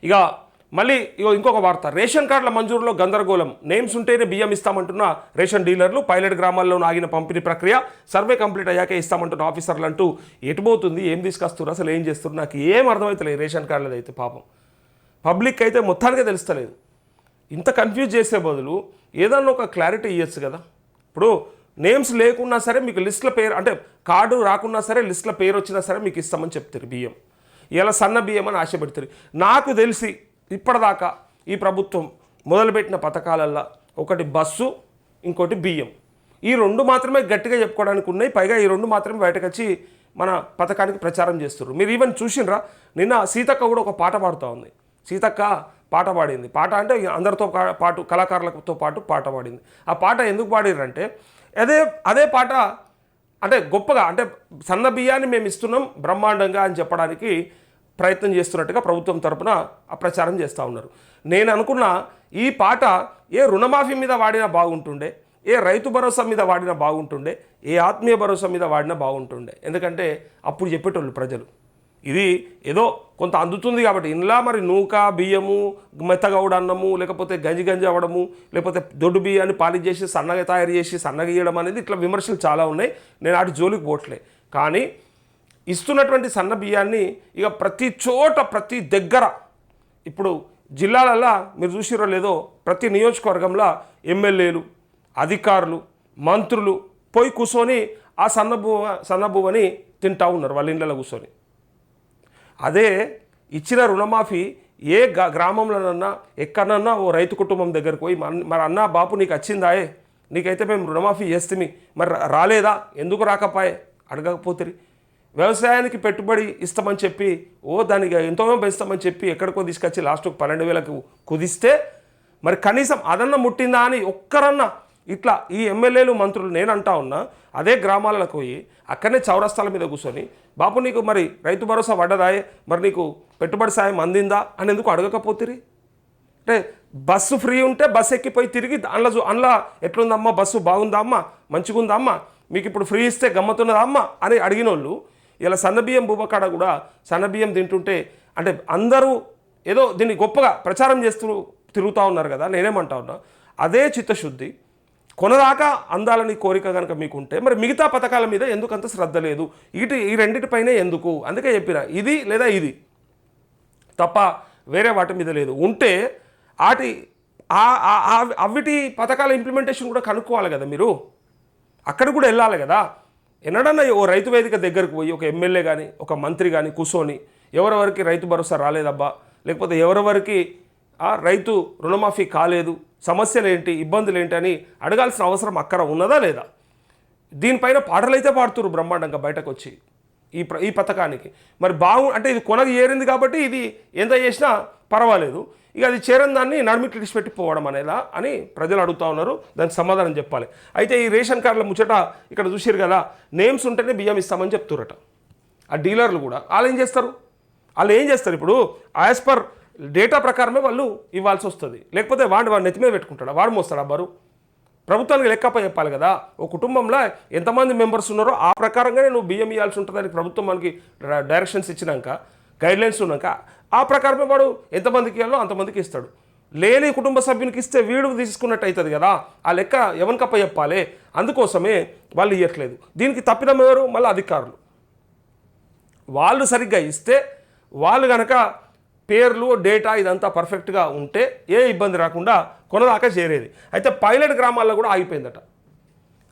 ఇక మళ్ళీ ఇంకొక వార్త, రేషన్ కార్డుల మంజూరులో గందరగోళం, నేమ్స్ ఉంటేనే బియ్యం ఇస్తామంటున్న రేషన్ డీలర్లు, పైలట్ గ్రామాల్లో ఆగిన పంపిణీ ప్రక్రియ, సర్వే కంప్లీట్ అయ్యాకే ఇస్తామంటున్న ఆఫీసర్లు అంటూ ఎటుపోతుంది, ఏం తీసుకొస్తున్నారు, అసలు ఏం చేస్తున్నారు, నాకు ఏం అర్థమవుతలేదు రేషన్ కార్డులది అయితే. పాపం పబ్లిక్ అయితే మొత్తానికే తెలుస్తలేదు. ఇంత కన్ఫ్యూజ్ చేసే బదులు ఏదన్నా ఒక క్లారిటీ ఇవ్వచ్చు కదా. ఇప్పుడు నేమ్స్ లేకున్నా సరే మీకు లిస్టుల పేరు, అంటే కార్డు రాకున్నా సరే లిస్టుల పేరు వచ్చినా సరే మీకు ఇస్తామని చెప్తారు బియ్యం. ఇలా సన్న బియ్యం అని ఆశ పెడతారు. నాకు తెలిసి ఇప్పటిదాకా ఈ ప్రభుత్వం మొదలుపెట్టిన పథకాలల్లో ఒకటి బస్సు, ఇంకోటి బియ్యం, ఈ రెండు మాత్రమే గట్టిగా చెప్పుకోవడానికి ఉన్నాయి. పైగా ఈ రెండు మాత్రమే బయటకు వచ్చి మన పథకానికి ప్రచారం చేస్తున్నారు. మీరు ఈవెన్ చూసిండ్రా, నిన్న సీతక్క కూడా ఒక పాట పాడుతూ ఉంది. సీతక్క పాట పాడింది. పాట అంటే అందరితో పాటు కళాకారులతో పాటు పాట పాడింది. ఆ పాట ఎందుకు పాడిర్రంటే అదే పాట అంటే గొప్పగా, అంటే సన్న బియ్యాన్ని మేము ఇస్తున్నాం బ్రహ్మాండంగా అని చెప్పడానికి ప్రయత్నం చేస్తున్నట్టుగా ప్రభుత్వం తరపున ప్రచారం చేస్తూ ఉన్నారు. నేను అనుకున్న ఈ పాట ఏ రుణమాఫీ మీద వాడినా బాగుంటుండే, ఏ రైతు భరోసా మీద వాడినా బాగుంటుండే, ఏ ఆత్మీయ భరోసా మీద వాడినా బాగుంటుండే. ఎందుకంటే అప్పుడు చెప్పేటోళ్ళు ప్రజలు ఇది ఏదో కొంత అందుతుంది కాబట్టి. ఇందులో మరి నూక బియ్యము, మెత్తగౌడ అన్నము, లేకపోతే గంజి అవ్వడము, లేకపోతే దొడ్డు బియ్యాన్ని పాలిష్ చేసి సన్నగా తయారు చేసి సన్నగా ఇవ్వడం అనేది ఇట్లా విమర్శలు చాలా ఉన్నాయి. నేను వాటి జోలికి పోవట్లే. కానీ ఇస్తున్నటువంటి సన్న బియ్యాన్ని ఇక ప్రతి చోట ప్రతి దగ్గర ఇప్పుడు జిల్లాలల్లో మీరు చూసిరో లేదో, ప్రతి నియోజకవర్గంలో ఎమ్మెల్యేలు, అధికారులు, మంత్రులు పోయి కూర్చొని ఆ సన్నబువ్వని తింటూ ఉన్నారు వాళ్ళ ఇళ్ళలో కూర్చొని. అదే ఇచ్చిన రుణమాఫీ ఏ గ్రామంలోనన్నా ఎక్కడన్నా ఓ రైతు కుటుంబం దగ్గరకు పోయి మరి అన్న బాపు నీకు వచ్చిందాయే, నీకైతే మేము రుణమాఫీ చేస్తే మరి రాలేదా, ఎందుకు రాకపోయే అడగకపోతే, వ్యవసాయానికి పెట్టుబడి ఇస్తామని చెప్పి దానికి ఎంతో పెంచుతామని చెప్పి ఎక్కడికో తీసుకొచ్చి లాస్ట్కు 12,000కు కుదిస్తే మరి కనీసం అదన్నా ముట్టిందా అని ఒక్కరన్నా ఇట్లా ఈ ఎమ్మెల్యేలు మంత్రులు నేను అంటా ఉన్నా అదే గ్రామాలకు పోయి అక్కడనే చౌరస్తాల మీద కూర్చొని బాపు నీకు మరి రైతు భరోసా పడ్డదాయే, మరి నీకు పెట్టుబడి సాయం అందిందా అని ఎందుకు అడగకపోతిరి? అంటే బస్సు ఫ్రీ ఉంటే బస్సు ఎక్కిపోయి తిరిగి అందులో ఎట్లుందమ్మా, బస్సు బాగుందా అమ్మా, మంచిగా ఉందా అమ్మా, మీకు ఇప్పుడు ఫ్రీ ఇస్తే గమ్మతున్నదా అమ్మా అని అడిగిన వాళ్ళు ఇలా సన్నబియ్యం బువ్వకాడ కూడా సన్నబియ్యం తింటుంటే అంటే అందరూ ఏదో దీన్ని గొప్పగా ప్రచారం చేస్తూ తిరుగుతూ ఉన్నారు కదా. నేనేమంటా ఉన్నా, అదే చిత్తశుద్ధి కొనదాకా అందాలని కోరిక కనుక మీకుంటే మరి మిగతా పథకాల మీద ఎందుకు అంత శ్రద్ధ లేదు? ఈ రెండింటిపైనే ఎందుకు? అందుకే చెప్పిన ఇది లేదా ఇది తప్ప వేరే వాటి మీద లేదు. ఉంటే అవిటి పథకాల ఇంప్లిమెంటేషన్ కూడా కనుక్కోవాలి కదా మీరు, అక్కడ కూడా వెళ్ళాలి కదా. ఎన్నడన్నా ఓ రైతు వేదిక దగ్గరకు పోయి ఒక ఎమ్మెల్యే కానీ ఒక మంత్రి కానీ కూర్చొని ఎవరెవరికి రైతు భరోసా రాలేదబ్బా, లేకపోతే ఎవరెవరికి రైతు రుణమాఫీ కాలేదు, సమస్యలు ఏంటి, ఇబ్బందులు ఏంటి అని అడగాల్సిన అవసరం అక్కడ ఉన్నదా లేదా? దీనిపైన పాటలు అయితే పాడుతున్నారు బ్రహ్మాండంగా బయటకు వచ్చి ఈ పథకానికి. మరి అంటే ఇది కొనకు చేరింది కాబట్టి ఇది ఎంత చేసినా పర్వాలేదు, ఇక అది చేరని దాన్ని నడిమిట్లు విడిచిపెట్టి పోవడం అనేలా అని ప్రజలు అడుగుతూ ఉన్నారు. దానికి సమాధానం చెప్పాలి. అయితే ఈ రేషన్ కార్డుల ముచ్చట ఇక్కడ చూసారు కదా, నేమ్స్ ఉంటేనే బియ్యం ఇస్తామని చెప్తురట ఆ డీలర్లు కూడా. వాళ్ళు ఏం చేస్తారు ఇప్పుడు యాజ్ పర్ డేటా ప్రకారమే వాళ్ళు ఇవ్వాల్సి వస్తుంది, లేకపోతే వాడు నెత్తి మీద పెట్టుకుంటాడు, వాడు మోస్తాడు బరువు. ప్రభుత్వానికి లెక్కపై చెప్పాలి కదా. ఒక కుటుంబంలో ఎంతమంది మెంబర్స్ ఉన్నారో ఆ ప్రకారంగానే నువ్వు బియ్యం ఇవ్వాల్సి ఉంటుందని ప్రభుత్వం మనకి డైరెక్షన్స్ ఇచ్చినాక, గైడ్లైన్స్ ఉన్నాక ఆ ప్రకారమే వాడు ఎంతమందికి ఇవ్వాలో అంతమందికి ఇస్తాడు. లేని కుటుంబ సభ్యునికి ఇస్తే వీడు తీసుకున్నట్టు అవుతుంది కదా. ఆ లెక్క ఎవరికప్ప చెప్పాలి. అందుకోసమే వాళ్ళు ఇవ్వట్లేదు. దీనికి తప్పిదం ఎవరు? మళ్ళీ అధికారులు. వాళ్ళు సరిగ్గా ఇస్తే వాళ్ళు కనుక పేర్లు డేటా ఇదంతా పర్ఫెక్ట్గా ఉంటే ఏ ఇబ్బంది రాకుండా కొనదాకా చేరేది. అయితే పైలట్ గ్రామాల్లో కూడా ఆగిపోయిందట.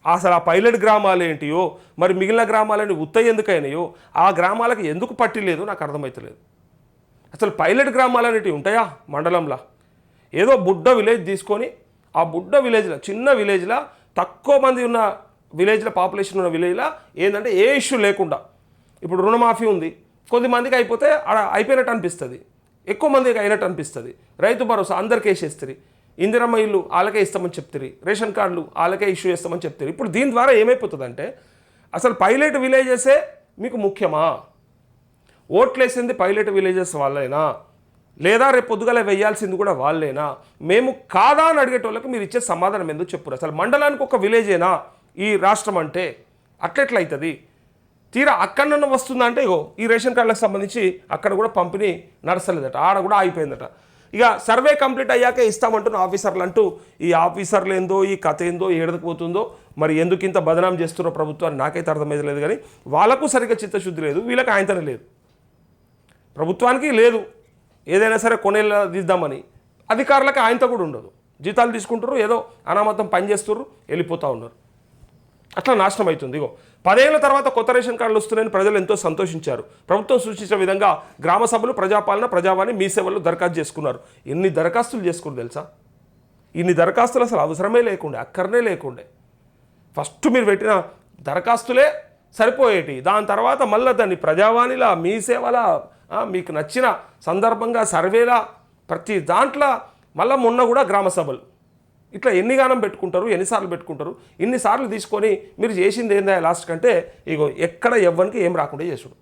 అసలు ఆ పైలట్ గ్రామాలు ఏంటియో మరి మిగిలిన గ్రామాలని ఉత్తయ్య ఎందుకైనాయో ఆ గ్రామాలకు ఎందుకు పట్టిలేదు నాకు అర్థమవుతలేదు. అసలు పైలట్ గ్రామాలు అనేటివి ఉంటాయా మండలంలో? ఏదో బుడ్డ విలేజ్ తీసుకొని ఆ బుడ్డ విలేజ్లో, చిన్న విలేజ్లో, తక్కువ మంది ఉన్న విలేజ్లో, పాపులేషన్ ఉన్న విలేజ్లో ఏంటంటే ఏ ఇష్యూ లేకుండా ఇప్పుడు రుణమాఫీ ఉంది, కొద్దిమందికి అయిపోతే అయిపోయినట్టు అనిపిస్తుంది, ఎక్కువ మందికి అయినట్టు అనిపిస్తుంది. రైతు భరోసా అందరికీ వేసేస్తారు, ఇందిరమ్మ ఇల్లు వాళ్ళకే ఇస్తామని చెప్తారు, రేషన్ కార్డులు వాళ్ళకే ఇష్యూ చేస్తామని చెప్తారు. ఇప్పుడు దీని ద్వారా ఏమైపోతుందంటే అసలు పైలట్ విలేజెసే మీకు ముఖ్యమా? ఓట్లేసింది పైలట్ విలేజెస్ వాళ్ళైనా, లేదా రేపు పొద్దుగల వేయాల్సింది కూడా వాళ్ళేనా? మేము కాదా అని అడిగేటోళ్ళకి మీరు ఇచ్చే సమాధానం ఎందుకు చెప్పురు? అసలు మండలానికి ఒక విలేజేనా ఈ రాష్ట్రం అంటే? అట్లెట్లయితుంది? తీరా అక్కడన్నా వస్తుందా అంటే ఇగో ఈ రేషన్ కార్డులకు సంబంధించి అక్కడ కూడా పంపిణీ నడసలేదట, ఆడ కూడా ఆగిపోయిందట. ఇక సర్వే కంప్లీట్ అయ్యాకే ఇస్తామంటున్న ఆఫీసర్లు అంటూ ఈ ఆఫీసర్లు ఏందో ఈ కథ ఏందో ఏడకపోతుందో మరి ఎందుకు ఇంత బదనాం చేస్తున్నారో ప్రభుత్వాన్ని నాకైతే అర్థమైతే లేదు. కానీ వాళ్ళకు సరిగ్గా చిత్తశుద్ధి లేదు, వీళ్ళకి ఆయనతోనే లేదు, ప్రభుత్వానికి లేదు. ఏదైనా సరే కొనేలా దిద్దామని అధికారులకు ఆయనతో కూడా ఉండదు. జీతాలు తీసుకుంటారు, ఏదో అనామతం పనిచేస్తున్నారు, వెళ్ళిపోతూ ఉన్నారు. అట్లా నాశనం అవుతుంది. ఇగో 10 ఏళ్ల తర్వాత కొత్త రేషన్ కార్డులు వస్తున్నాయని ప్రజలు ఎంతో సంతోషించారు. ప్రభుత్వం సూచించిన విధంగా గ్రామ సభలు, ప్రజాపాలన, ప్రజావాణి, మీ సేవలు దరఖాస్తు చేసుకున్నారు. ఎన్ని దరఖాస్తులు చేసుకున్నారు తెలుసా? ఇన్ని దరఖాస్తులు అసలు అవసరమే లేకుండే, అక్కర్నే లేకుండే. ఫస్ట్ మీరు పెట్టిన దరఖాస్తులే సరిపోయేటి, దాని తర్వాత మళ్ళీ దాన్ని ప్రజావాణిలా, మీ సేవలా, మీకు నచ్చిన సందర్భంగా సర్వేలా, ప్రతి దాంట్లో మళ్ళీ మొన్న కూడా గ్రామ సభలు. ఇట్లా ఎన్ని గానం పెట్టుకుంటారు, ఎన్నిసార్లు పెట్టుకుంటారు? ఇన్నిసార్లు తీసుకొని మీరు చేసింది ఏందా లాస్ట్ కంటే ఇగో ఎక్కడ ఎవ్వరికి ఏం రాకుండా చేసుడు.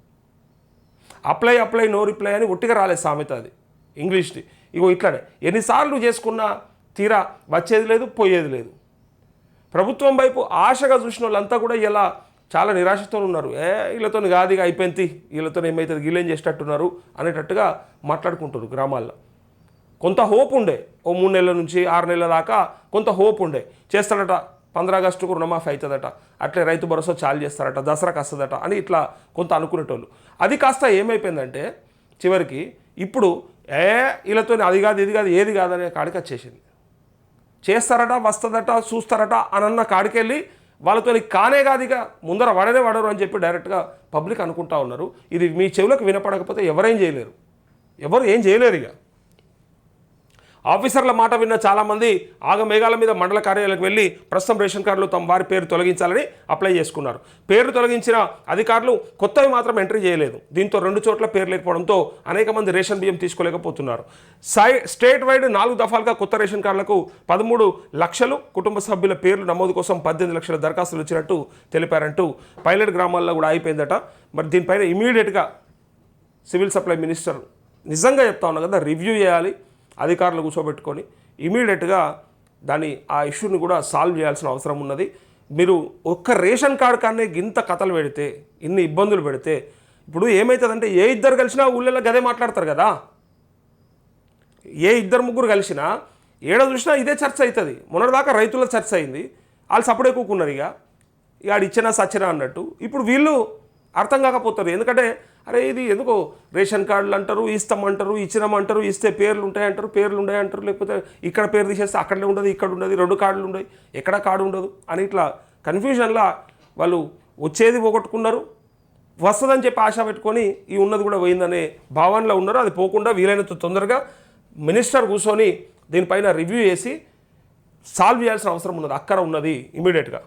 అప్లై నో రిప్లై అని ఒట్టిగా రాలేదు సామెత, అది ఇంగ్లీష్ది. ఇగో ఇట్లానే ఎన్నిసార్లు చేసుకున్నా తీరా వచ్చేది లేదు, పోయేది లేదు. ప్రభుత్వం వైపు ఆశగా చూసిన వాళ్ళంతా కూడా ఇలా చాలా నిరాశతో ఉన్నారు. వీళ్ళతో గాదిగా అయిపోయింది, వీళ్ళతో ఏమైతుంది, వీళ్ళేం చేసేటట్టున్నారు అనేటట్టుగా మాట్లాడుకుంటారు గ్రామాల్లో. కొంత హోప్ ఉండే, ఓ 3 నెలల నుంచి 6 నెలల దాకా కొంత హోప్ ఉండే. చేస్తాడట, 15 ఆగస్టుకు రుణమాఫీ అవుతుందట, అట్లే రైతు భరోసా చాలు చేస్తారట, దసరాకు వస్తుందట అని ఇట్లా కొంత అనుకునేటోళ్ళు. అది కాస్త ఏమైపోయిందంటే చివరికి ఇప్పుడు వీళ్ళతో అది కాదు ఇది కాదు ఏది కాదనే కాడికి వచ్చేసింది. చేస్తారట, వస్తుందట, చూస్తారట అని అన్న కాడికెళ్ళి వాళ్ళతో కానే కాదు, ఇక ముందర వడరు అని చెప్పి డైరెక్ట్గా పబ్లిక్ అనుకుంటా ఉన్నారు. ఇది మీ చెవులకు వినపడకపోతే ఎవరేం చేయలేరు, ఎవరు ఏం చేయలేరు. ఇక ఆఫీసర్ల మాట విన్న చాలామంది ఆగమేఘాల మీద మండల కార్యాలయాలకు వెళ్ళి ప్రస్తుతం రేషన్ కార్డులు తమ వారి పేరు తొలగించాలని అప్లై చేసుకున్నారు. పేర్లు తొలగించిన అధికారులు కొత్తవి మాత్రం ఎంట్రీ చేయలేదు. దీంతో 2 చోట్ల పేరు లేకపోవడంతో అనేక మంది రేషన్ బియ్యం తీసుకోలేకపోతున్నారు. స్టేట్ వైడ్ 4 దఫాలుగా కొత్త రేషన్ కార్డులకు 13 లక్షలు కుటుంబ సభ్యుల పేర్లు నమోదు కోసం 18 లక్షల దరఖాస్తులు వచ్చినట్టు తెలిపారంటూ పైలట్ గ్రామాల్లో కూడా అయిపోయిందట. మరి దీనిపైన ఇమీడియట్గా సివిల్ సప్లై మినిస్టర్ నిజంగా చెప్తా ఉన్నా కదా, రివ్యూ చేయాలి, అధికారులు కూర్చోబెట్టుకొని ఇమీడియట్గా దాన్ని ఆ ఇష్యూని కూడా సాల్వ్ చేయాల్సిన అవసరం ఉన్నది. మీరు ఒక్క రేషన్ కార్డు కానీ ఇంత కథలు పెడితే, ఇన్ని ఇబ్బందులు పెడితే ఇప్పుడు ఏమవుతుందంటే ఏ ఇద్దరు కలిసినా ఊళ్ళో గదే మాట్లాడతారు కదా. ఏ 2-3 కలిసినా ఏడ చూసినా ఇదే చర్చ అవుతుంది. మొన్నటిదాకా రైతుల చర్చ అయింది, వాళ్ళు సపడే కూకున్నారు. ఇక ఆడు ఇచ్చినా సచ్చినా అన్నట్టు ఇప్పుడు వీళ్ళు అర్థం కాకపోతారు. ఎందుకంటే అరే ఇది ఎందుకో రేషన్ కార్డులు అంటారు, ఇస్తామంటారు, ఇచ్చినామంటారు, ఇస్తే పేర్లు ఉంటాయంటారు, పేర్లు ఉన్నాయంటారు, లేకపోతే ఇక్కడ పేరు తీసేస్తే అక్కడే ఉండదు, ఇక్కడ ఉండదు, 2 కార్డులు ఉన్నాయి, ఎక్కడ కార్డు ఉండదు అని ఇట్లా కన్ఫ్యూజన్లా వాళ్ళు వచ్చేది పోగొట్టుకున్నారు. వస్తుందని చెప్పి ఆశ పెట్టుకొని ఈ ఉన్నది కూడా పోయిందనే భావనలో ఉన్నారు. అది పోకుండా వీలైనంత తొందరగా మినిస్టర్ కూర్చొని దీనిపైన రివ్యూ చేసి సాల్వ్ చేయాల్సిన అవసరం ఉన్నది, అక్కడ ఉన్నది ఇమీడియట్గా.